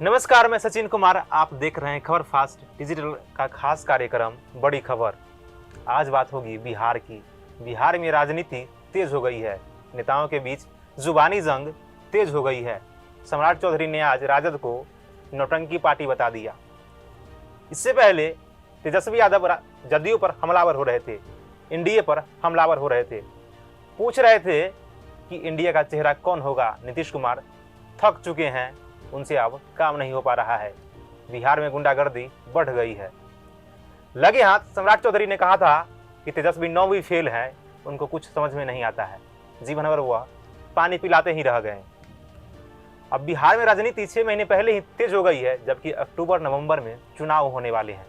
नमस्कार, मैं सचिन कुमार। आप देख रहे हैं खबर फास्ट डिजिटल का खास कार्यक्रम बड़ी खबर। आज बात होगी बिहार की। बिहार में राजनीति तेज हो गई है, नेताओं के बीच जुबानी जंग तेज हो गई है। सम्राट चौधरी ने आज राजद को नौटंकी पार्टी बता दिया। इससे पहले तेजस्वी यादव जदयू पर हमलावर हो रहे थे, एनडीए पर हमलावर हो रहे थे, पूछ रहे थे कि इंडिया का चेहरा कौन होगा। नीतीश कुमार थक चुके हैं, उनसे अब काम नहीं हो पा रहा है। बिहार में गुंडागर्दी बढ़ गई है। लगे हाथ सम्राट चौधरी ने कहा था कि तेजस्वी 9वीं फेल है, उनको कुछ समझ में नहीं आता है। जीवन भर वह पानी पिलाते ही रह गए। अब बिहार में राजनीति 6 महीने पहले ही तेज हो गई है, जबकि अक्टूबर नवंबर में चुनाव होने वाले हैं।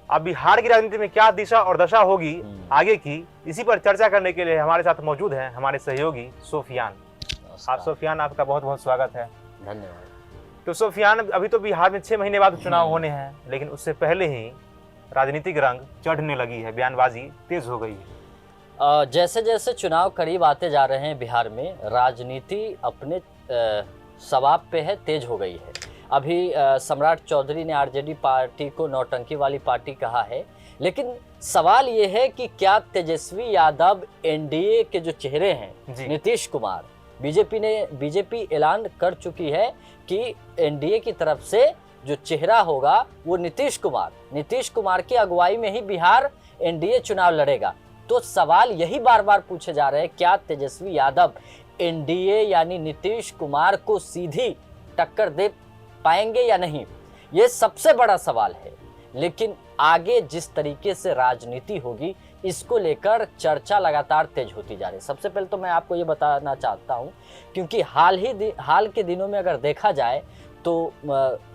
अब बिहार की राजनीति में क्या दिशा और दशा होगी आगे की, इसी पर चर्चा करने के लिए हमारे साथ मौजूद हैं हमारे सहयोगी सोफियान। आप सोफियान, आपका बहुत बहुत स्वागत है। धन्यवाद। तो सोफियान, अभी तो बिहार में 6 महीने बाद चुनाव होने हैं, लेकिन उससे पहले ही राजनीतिक रंग चढ़ने लगी है, बयानबाजी तेज हो गई है। जैसे जैसे चुनाव करीब आते जा रहे हैं बिहार में, राजनीति अपने सवाब पे है, तेज हो गई है। अभी सम्राट चौधरी ने आरजेडी पार्टी को नौटंकी वाली पार्टी कहा है, लेकिन सवाल ये है कि क्या तेजस्वी यादव, एनडीए के जो चेहरे हैं, नीतीश कुमार, बीजेपी ऐलान कर चुकी है कि एनडीए की तरफ से जो चेहरा होगा वो नीतीश कुमार की अगुवाई में ही बिहार एनडीए चुनाव लड़ेगा। तो सवाल यही बार बार पूछे जा रहे हैं, क्या तेजस्वी यादव एनडीए यानी नीतीश कुमार को सीधी टक्कर दे पाएंगे या नहीं, ये सबसे बड़ा सवाल है। लेकिन आगे जिस तरीके से राजनीति होगी, इसको लेकर चर्चा लगातार तेज होती जा रही है। सबसे पहले तो मैं आपको ये बताना चाहता हूँ, क्योंकि हाल के दिनों में अगर देखा जाए तो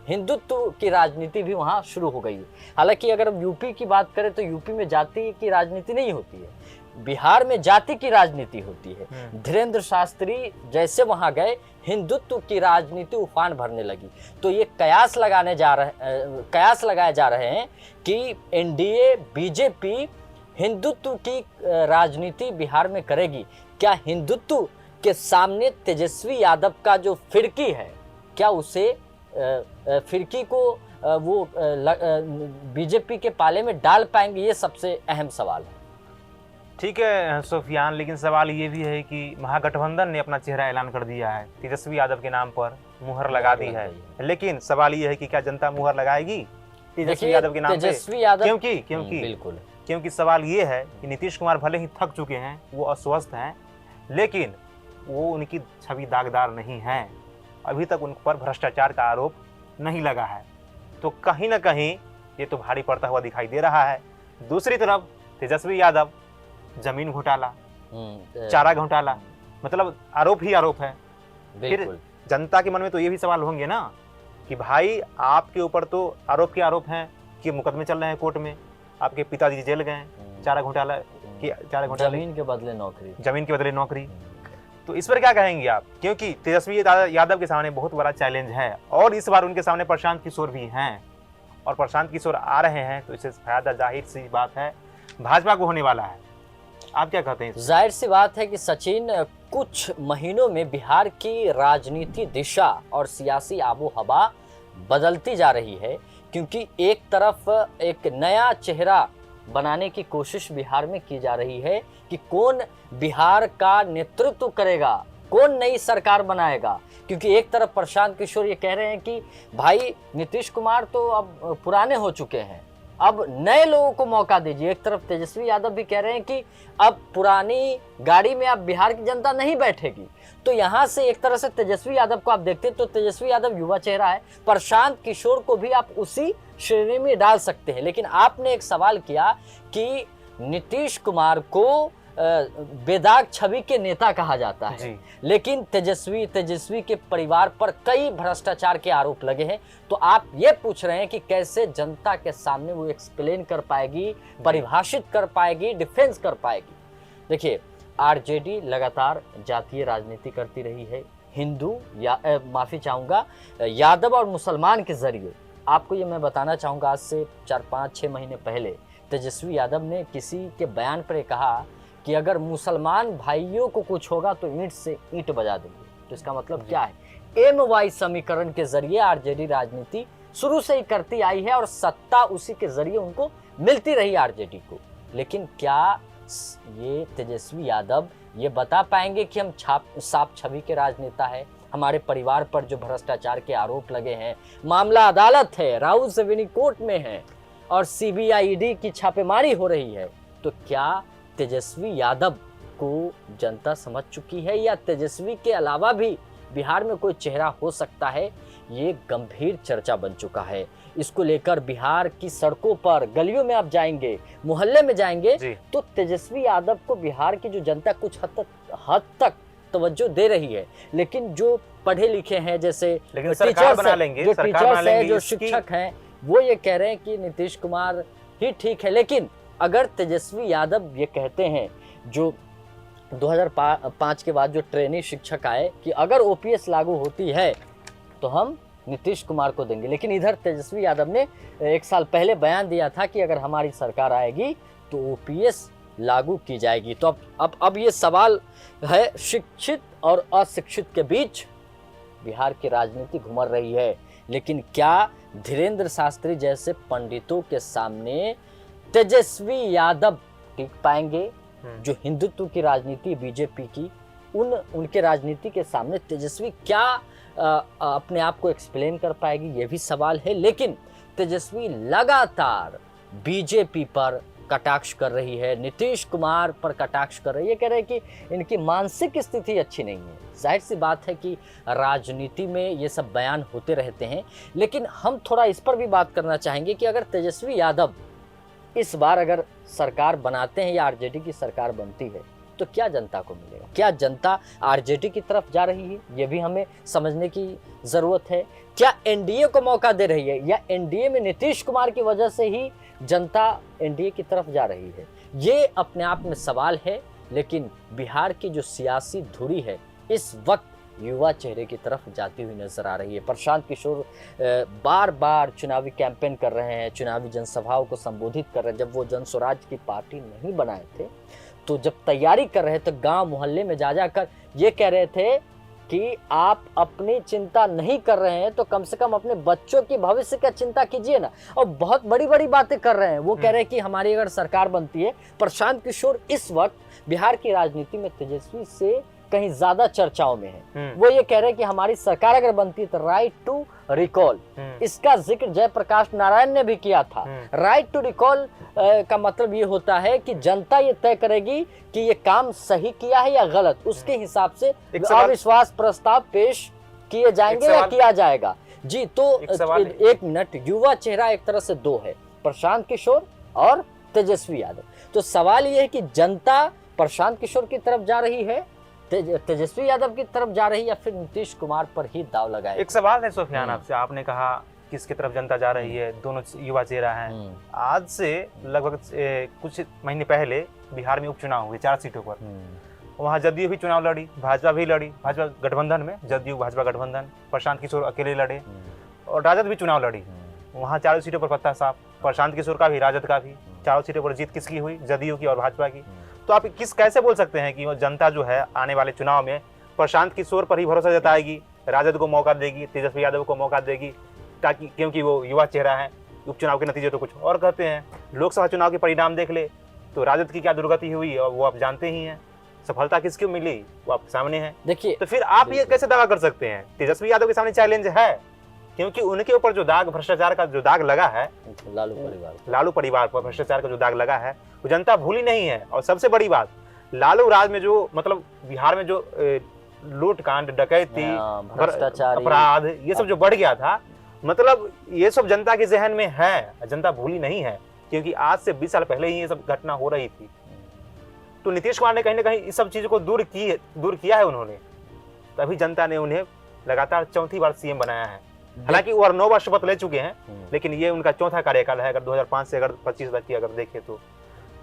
हिंदुत्व की राजनीति भी वहाँ शुरू हो गई है। हालांकि अगर हम यूपी की बात करें तो यूपी में जाति की राजनीति नहीं होती है, बिहार में जाति की राजनीति होती है। धीरेन्द्र शास्त्री जैसे वहां गए, हिंदुत्व की राजनीति उफान भरने लगी। तो ये कयास लगाए जा रहे हैं कि एनडीए, बीजेपी हिंदुत्व की राजनीति बिहार में करेगी। क्या हिंदुत्व के सामने तेजस्वी यादव का जो फिरकी है, क्या उसे फिरकी को वो बीजेपी के पाले में डाल पाएंगे, ये सबसे अहम सवाल है। ठीक है सोफियान, लेकिन सवाल ये भी है कि महागठबंधन ने अपना चेहरा ऐलान कर दिया है, तेजस्वी यादव के नाम पर मुहर लगा दी है। लेकिन सवाल ये है कि क्या जनता मुहर लगाएगी तेजस्वी यादव के नाम पे? क्योंकि सवाल ये है कि नीतीश कुमार भले ही थक चुके हैं, वो अस्वस्थ हैं, लेकिन वो उनकी छवि दागदार नहीं है। अभी तक उन पर भ्रष्टाचार का आरोप नहीं लगा है, तो कहीं ना कहीं ये तो भारी पड़ता हुआ दिखाई दे रहा है। दूसरी तरफ तेजस्वी यादव जमीन घोटाला, चारा घोटाला, मतलब आरोप ही आरोप है। फिर जनता के मन में तो ये भी सवाल होंगे ना कि भाई आपके ऊपर तो आरोप के आरोप हैं कि मुकदमे चल रहे हैं कोर्ट में, आपके पिताजी जेल गए चारा घोटाला, जमीन के बदले नौकरी। तो इस पर क्या कहेंगे आप? क्योंकि तेजस्वी यादव के सामने बहुत बड़ा चैलेंज है, और इस बार उनके सामने प्रशांत किशोर भी हैं, और प्रशांत किशोर आ रहे हैं, तो इससे फायदा जाहिर सी बात है भाजपा को होने वाला है। आप क्या कहते हैं? जाहिर सी बात है कि सचिन, कुछ महीनों में बिहार की राजनीति दिशा और सियासी आबो हवा बदलती जा रही है, क्योंकि एक तरफ एक नया चेहरा बनाने की कोशिश बिहार में की जा रही है कि कौन बिहार का नेतृत्व करेगा, कौन नई सरकार बनाएगा। क्योंकि एक तरफ प्रशांत किशोर ये कह रहे हैं कि भाई नीतीश कुमार तो अब पुराने हो चुके हैं, अब नए लोगों को मौका दीजिए। एक तरफ तेजस्वी यादव भी कह रहे हैं कि अब पुरानी गाड़ी में अब बिहार की जनता नहीं बैठेगी। तो यहाँ से एक तरह से तेजस्वी यादव को आप देखते हैं तो तेजस्वी यादव युवा चेहरा है, प्रशांत किशोर को भी आप उसी श्रेणी में डाल सकते हैं। लेकिन आपने एक सवाल किया कि नीतीश कुमार को बेदाग छवि के नेता कहा जाता है, लेकिन तेजस्वी के परिवार पर कई भ्रष्टाचार के आरोप लगे हैं। तो आप ये पूछ रहे हैं कि कैसे जनता के सामने वो एक्सप्लेन कर पाएगी, परिभाषित कर पाएगी, डिफेंस कर पाएगी। देखिए, आरजेडी लगातार जातीय राजनीति करती रही है, यादव और मुसलमान के जरिए। आपको ये मैं बताना चाहूँगा, आज से 4-5-6 महीने पहले तेजस्वी यादव ने किसी के बयान पर कहा कि अगर मुसलमान भाइयों को कुछ होगा तो ईंट से ईंट बजा देंगे। तो इसका मतलब क्या है, एम वाई समीकरण के जरिए आरजेडी राजनीति शुरू से ही करती आई है और सत्ता उसी के जरिए उनको मिलती रही आरजेडी को। लेकिन क्या ये तेजस्वी यादव ये बता पाएंगे कि हम साफ छवि के राजनेता है? हमारे परिवार पर जो भ्रष्टाचार के आरोप लगे हैं, मामला अदालत है, राहुल सवेनी कोर्ट में है और सीबीआई ईडी की छापेमारी हो रही है, तो क्या तेजस्वी यादव को जनता समझ चुकी है या तेजस्वी के अलावा भी बिहार में कोई चेहरा हो सकता है? ये गंभीर चर्चा बन चुका है। इसको लेकर बिहार की सड़कों पर, गलियों में आप जाएंगे, मोहल्ले में जाएंगे तो तेजस्वी यादव को बिहार की जो जनता कुछ हद तक तवज्जो दे रही है। लेकिन जो पढ़े लिखे हैं, जैसे टीचर्स हैं, जो शिक्षक हैं, वो ये कह रहे हैं कि नीतीश कुमार ही ठीक है। लेकिन अगर तेजस्वी यादव ये कहते हैं, जो 2005 के बाद जो ट्रेनी शिक्षक आए, कि अगर ओपीएस लागू होती है तो हम नीतीश कुमार को देंगे, लेकिन इधर तेजस्वी यादव ने 1 साल पहले बयान दिया था कि अगर हमारी सरकार आएगी तो ओपीएस लागू की जाएगी। तो अब ये सवाल है, शिक्षित और अशिक्षित के बीच बिहार की राजनीति घुमर रही है। लेकिन क्या धीरेन्द्र शास्त्री जैसे पंडितों के सामने तेजस्वी यादव टिक पाएंगे? जो हिंदुत्व की राजनीति बीजेपी की, उनके राजनीति के सामने तेजस्वी क्या अपने आप को एक्सप्लेन कर पाएगी? ये भी सवाल है। लेकिन तेजस्वी लगातार बीजेपी पर कटाक्ष कर रही है, नीतीश कुमार पर कटाक्ष कर रही है, कह रहे हैं कि इनकी मानसिक स्थिति अच्छी नहीं है। जाहिर सी बात है कि राजनीति में ये सब बयान होते रहते हैं। लेकिन हम थोड़ा इस पर भी बात करना चाहेंगे कि अगर तेजस्वी यादव इस बार अगर सरकार बनाते हैं या आरजेडी की सरकार बनती है तो क्या जनता को मिलेगा? क्या जनता आरजेडी की तरफ जा रही है? ये भी हमें समझने की जरूरत है। क्या एनडीए को मौका दे रही है या एनडीए में नीतीश कुमार की वजह से ही जनता एनडीए की तरफ जा रही है? ये अपने आप में सवाल है। लेकिन बिहार की जो सियासी धुरी है इस वक्त युवा चेहरे की तरफ जाती हुई नजर आ रही है। प्रशांत किशोर बार बार चुनावी कैंपेन कर रहे हैं, चुनावी जनसभाओं को संबोधित कर रहे हैं। जब वो जन स्वराज की पार्टी नहीं बनाए थे तो जब तैयारी कर रहे थे, गांव मोहल्ले में जा जाकर ये कह रहे थे कि आप अपनी चिंता नहीं कर रहे हैं तो कम से कम अपने बच्चों की भविष्य का चिंता कीजिए ना। और बहुत बड़ी बड़ी बातें कर रहे हैं। वो कह रहे हैं कि हमारी अगर सरकार बनती है, प्रशांत किशोर इस वक्त बिहार की राजनीति में तेजस्वी से कहीं ज्यादा चर्चाओं में है। वो ये कह रहे हैं कि हमारी सरकार अगर बनती है तो राइट टू रिकॉल, इसका जिक्र जयप्रकाश नारायण ने भी किया था। राइट टू रिकॉल का मतलब ये होता है कि जनता ये तय करेगी कि ये काम सही किया है या गलत, उसके हिसाब से अविश्वास प्रस्ताव पेश किए जाएंगे या किया जाएगा। जी, तो 1 मिनट, युवा चेहरा एक तरह से 2 है, प्रशांत किशोर और तेजस्वी यादव। तो सवाल ये है कि जनता प्रशांत किशोर की तरफ जा रही है, तेजस्वी यादव की तरफ जा रही है, या फिर नीतीश कुमार पर ही दाव लगाए? एक सवाल है सुफियान आपसे, आपने कहा किसकी तरफ जनता जा रही है, दोनों युवा चेहरा हैं। आज से लगभग कुछ महीने पहले बिहार में उपचुनाव हुए 4 सीटों पर। वहाँ जदयू भी चुनाव लड़ी, भाजपा भी लड़ी, भाजपा गठबंधन में, जदयू भाजपा गठबंधन, प्रशांत किशोर अकेले लड़े और राजद भी चुनाव लड़ी। वहाँ 4 सीटों पर पत्ता साफ, प्रशांत किशोर का भी, राजद का भी। 4 सीटों पर जीत किसकी हुई? जदयू की और भाजपा की। तो आप कैसे बोल सकते हैं कि जनता जो है आने वाले चुनाव में प्रशांत किशोर पर ही भरोसा जताएगी, राजद को मौका देगी, तेजस्वी यादव को मौका देगी, ताकि क्योंकि वो युवा चेहरा है? उपचुनाव के नतीजे तो कुछ और कहते हैं। लोकसभा चुनाव के परिणाम देख ले तो राजद की क्या दुर्गति हुई और वो आप जानते ही हैं। सफलता किसको मिली वो आपके सामने है। देखिए, तो फिर आप ये कैसे दावा कर सकते हैं? तेजस्वी यादव के सामने चैलेंज है, क्योंकि उनके ऊपर जो दाग, भ्रष्टाचार का जो दाग लगा है, लालू परिवार पर भ्रष्टाचार का जो दाग लगा है वो जनता भूली नहीं है। और सबसे बड़ी बात, लालू राज में जो मतलब बिहार में जो लूट कांड, डकैती, अपराध, ये सब जो बढ़ गया था, मतलब ये सब जनता के जहन में है, जनता भूली नहीं है, क्योंकि आज से 20 साल पहले ही ये सब घटना हो रही थी। तो नीतीश कुमार ने कहीं ना कहीं इस सब चीजों को दूर किया है उन्होंने, तभी जनता ने उन्हें लगातार 4थी बार सीएम बनाया है। हालांकि वो 9 बार शपथ ले चुके हैं, लेकिन ये उनका 4था कार्यकाल है। अगर 2005 से अगर 25 तक की अगर देखें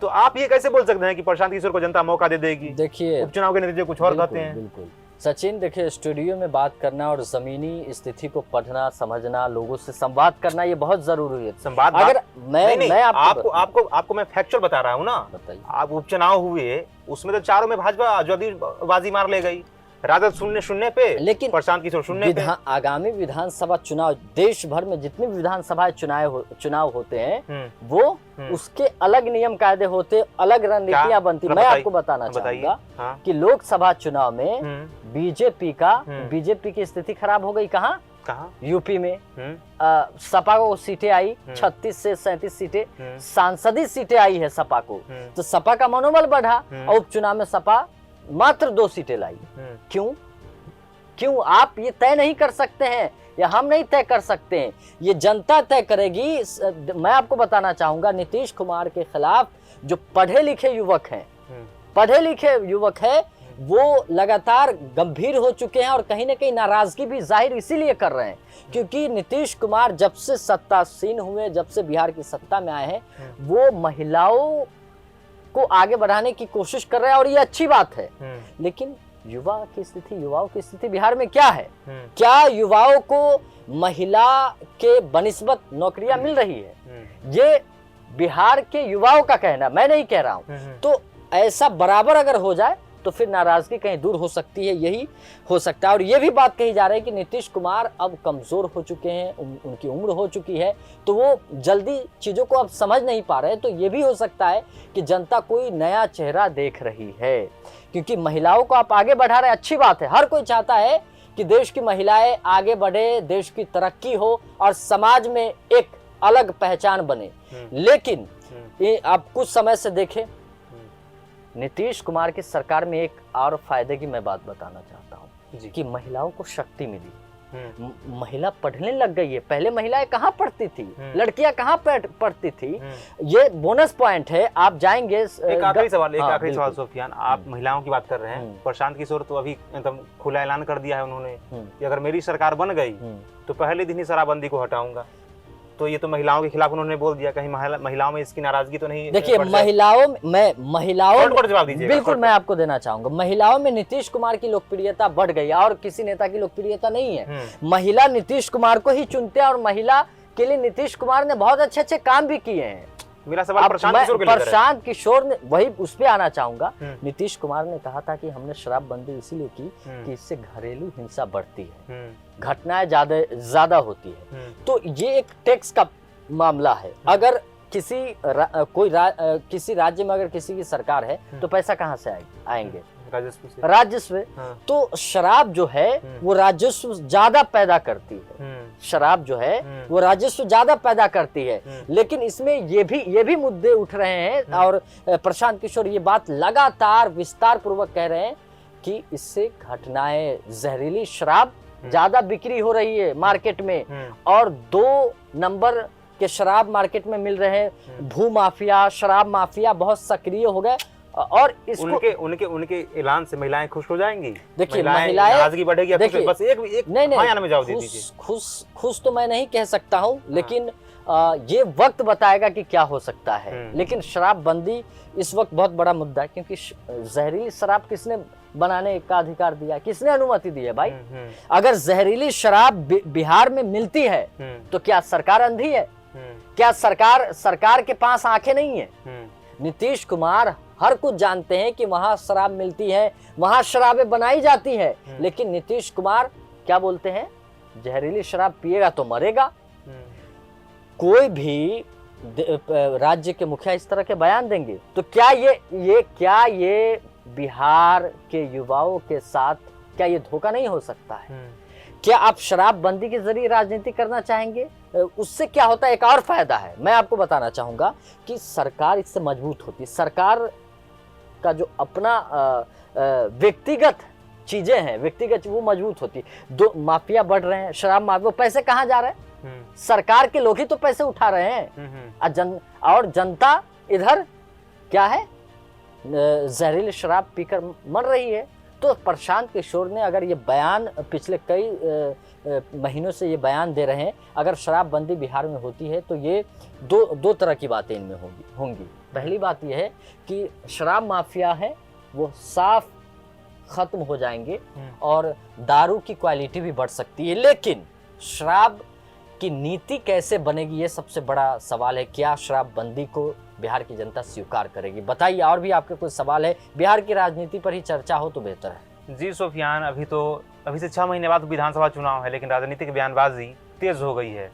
तो आप ये कैसे बोल सकते हैं कि प्रशांत किशोर को जनता मौका दे देगी? देखिए, उपचुनाव के नतीजे कुछ और कहते हैं। बिल्कुल सचिन, देखिए, स्टूडियो में बात करना और जमीनी स्थिति को पढ़ना, समझना, लोगों से संवाद करना, ये बहुत जरूरी है। संवाद अगर मैं आपको मैं फैक्चुअल बता रहा हूँ ना। बताइए। आप उपचुनाव हुए, उसमें तो चारों में भाजपा जदयू बाजी मार ले गई। राजद शून्य पे, लेकिन प्रशांत किशोर शून्य पे। आगामी विधानसभा चुनाव, देश भर में जितनी भी विधानसभा चुनाव होते हैं वो उसके अलग नियम कायदे होते, अलग रणनीतियां बनती। मैं आपको बताना चाहूंगा कि लोकसभा चुनाव में बीजेपी की स्थिति खराब हो गई। कहाँ? यूपी में सपा को सीटें आई 36 से 37 सीटें, सांसदीय सीटें आई है सपा को, तो सपा का मनोबल बढ़ा और उपचुनाव में सपा मात्र 2 सीटें लाई। क्यों? आप ये तय नहीं कर सकते हैं या हम नहीं तय कर सकते हैं, ये जनता तय करेगी। मैं आपको बताना चाहूंगा नीतीश कुमार के खिलाफ जो पढ़े लिखे युवक है वो लगातार गंभीर हो चुके हैं और कहीं ना कहीं नाराजगी भी जाहिर इसीलिए कर रहे हैं क्योंकि नीतीश कुमार जब से सत्तासीन हुए, जब से बिहार की सत्ता में आए हैं, वो महिलाओं को आगे बढ़ाने की कोशिश कर रहे हैं और ये अच्छी बात है। लेकिन युवाओं की स्थिति बिहार में क्या है? क्या युवाओं को महिला के बनिस्बत नौकरियां मिल रही है? ये बिहार के युवाओं का कहना, मैं नहीं कह रहा हूं। तो ऐसा बराबर अगर हो जाए तो फिर नाराजगी कहीं दूर हो सकती है, यही हो सकता है। और ये भी बात कही जा रही है कि नीतीश कुमार अब कमजोर हो चुके हैं, उनकी उम्र हो चुकी है, तो वो जल्दी चीजों को अब समझ नहीं पा रहे। तो ये भी हो सकता है कि जनता कोई नया चेहरा देख रही है, क्योंकि महिलाओं को आप आगे बढ़ा रहे, अच्छी बात है। हर कोई चाहता है कि देश की महिलाएं आगे बढ़े, देश की तरक्की हो और समाज में एक अलग पहचान बने। लेकिन आप कुछ समय से देखें, नीतीश कुमार की सरकार में एक और फायदे की मैं बात बताना चाहता हूँ कि महिलाओं को शक्ति मिली। महिला पढ़ने लग गई है। पहले महिलाएं कहाँ पढ़ती थी, लड़कियां कहाँ पढ़ती थी। ये बोनस पॉइंट है। आप जाएंगे। एक आखिरी सवाल सोफियान, आप महिलाओं की बात कर रहे हैं। प्रशांत किशोर तो अभी एकदम खुला ऐलान कर दिया है उन्होंने कि अगर मेरी सरकार बन गई तो पहले दिन ही शराबबंदी को हटाऊंगा। तो ये तो महिलाओं के खिलाफ उन्होंने बोल दिया, कहीं महिलाओं में इसकी नाराजगी तो नहीं? देखिए, महिलाओं पर जवाब दीजिए। बिल्कुल, मैं आपको देना चाहूंगा। महिलाओं में नीतीश कुमार की लोकप्रियता बढ़ गई और किसी नेता की लोकप्रियता नहीं है। महिला नीतीश कुमार को ही चुनते हैं और महिला के लिए नीतीश कुमार ने बहुत अच्छे काम भी किए हैं। मेरा सवाल प्रशांत किशोर ने, वही उस पे आना चाहूंगा। नीतीश कुमार ने कहा था कि हमने शराबबंदी इसीलिए की कि इससे घरेलू हिंसा बढ़ती है, घटनाएं ज्यादा होती है। तो ये एक टैक्स का मामला है। अगर किसी राज्य में अगर किसी की सरकार है तो पैसा कहाँ से आएंगे? राजस्व। तो शराब जो है वो राजस्व ज्यादा पैदा करती है। शराब जो है वो राजस्व ज्यादा पैदा करती है। लेकिन इसमें ये भी मुद्दे उठ रहे हैं और प्रशांत किशोर ये बात लगातार विस्तार पूर्वक कह रहे हैं कि इससे घटनाएं, जहरीली शराब ज्यादा बिक्री हो रही है मार्केट में और 2 नंबर के शराब मार्केट में मिल रहे हैं। भू माफिया, शराब माफिया बहुत सक्रिय हो गए और इसको उनके ऐलान से महिलाएं खुश हो जाएंगी। देखिए, महिलाएं नाराजगी बढ़ेगी। देखिए, बस एक नहीं, में जवाब दे दीजिए। खुश तो मैं नहीं कह सकता हूं, लेकिन ये वक्त बताएगा कि क्या हो सकता है। लेकिन शराबबंदी इस वक्त बहुत बड़ा मुद्दा है क्योंकि जहरीली शराब किसने बनाने का अधिकार दिया, किसने अनुमति दी है भाई? अगर जहरीली शराब बिहार में मिलती है तो क्या सरकार अंधी है? क्या सरकार के पास आंखें नहीं है? नीतीश कुमार हर कुछ जानते हैं कि वहां शराब मिलती है, वहां शराबें बनाई जाती है। लेकिन नीतीश कुमार क्या बोलते हैं? जहरीली शराब पिएगा तो मरेगा। कोई भी राज्य के मुखिया इस तरह के बयान देंगे तो क्या ये बिहार के युवाओं के साथ क्या ये धोखा नहीं हो सकता है? क्या आप शराबबंदी के जरिए राजनीति करना चाहेंगे? उससे क्या होता है? एक और फायदा है, मैं आपको बताना चाहूंगा कि सरकार इससे मजबूत होती है। सरकार का जो अपना व्यक्तिगत चीजें हैं, व्यक्तिगत, वो मजबूत होती। 2 माफिया बढ़ रहे हैं, शराब माफिया, वो पैसे कहाँ जा रहे हैं? सरकार के लोग ही तो पैसे उठा रहे हैं। और जनता इधर क्या है? जहरीली शराब पीकर मर रही है। तो प्रशांत किशोर ने अगर ये बयान पिछले कई महीनों से ये बयान दे रहे हैं, अगर शराबबंदी बिहार में होती है तो ये दो तरह की बातें इनमें होंगी। पहली बात यह है कि शराब माफिया है वो साफ खत्म हो जाएंगे और दारू की क्वालिटी भी बढ़ सकती है। लेकिन शराब की नीति कैसे बनेगी, ये सबसे बड़ा सवाल है। क्या शराबबंदी को बिहार की जनता स्वीकार करेगी? बताइए। और भी आपके कोई सवाल है? बिहार की राजनीति पर ही चर्चा हो तो बेहतर है। जी सुफियान, अभी से 6 महीने बाद विधानसभा चुनाव है, लेकिन राजनीतिक बयानबाजी तेज हो गई है।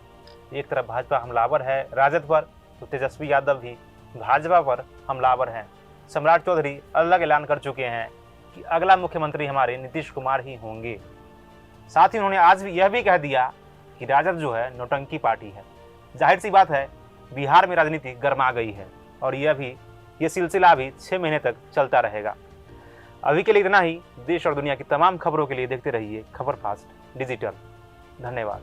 एक तरफ भाजपा हमलावर है राजद पर, तो तेजस्वी यादव भी भाजपा पर हमलावर हैं। सम्राट चौधरी अलग ऐलान कर चुके हैं कि अगला मुख्यमंत्री हमारे नीतीश कुमार ही होंगे। साथ ही उन्होंने आज भी यह भी कह दिया कि राजद जो है नौटंकी पार्टी है। जाहिर सी बात है, बिहार में राजनीति गर्मा गई है और ये सिलसिला अभी 6 महीने तक चलता रहेगा। अभी के लिए इतना ही। देश और दुनिया की तमाम खबरों के लिए देखते रहिए खबर फास्ट डिजिटल। धन्यवाद।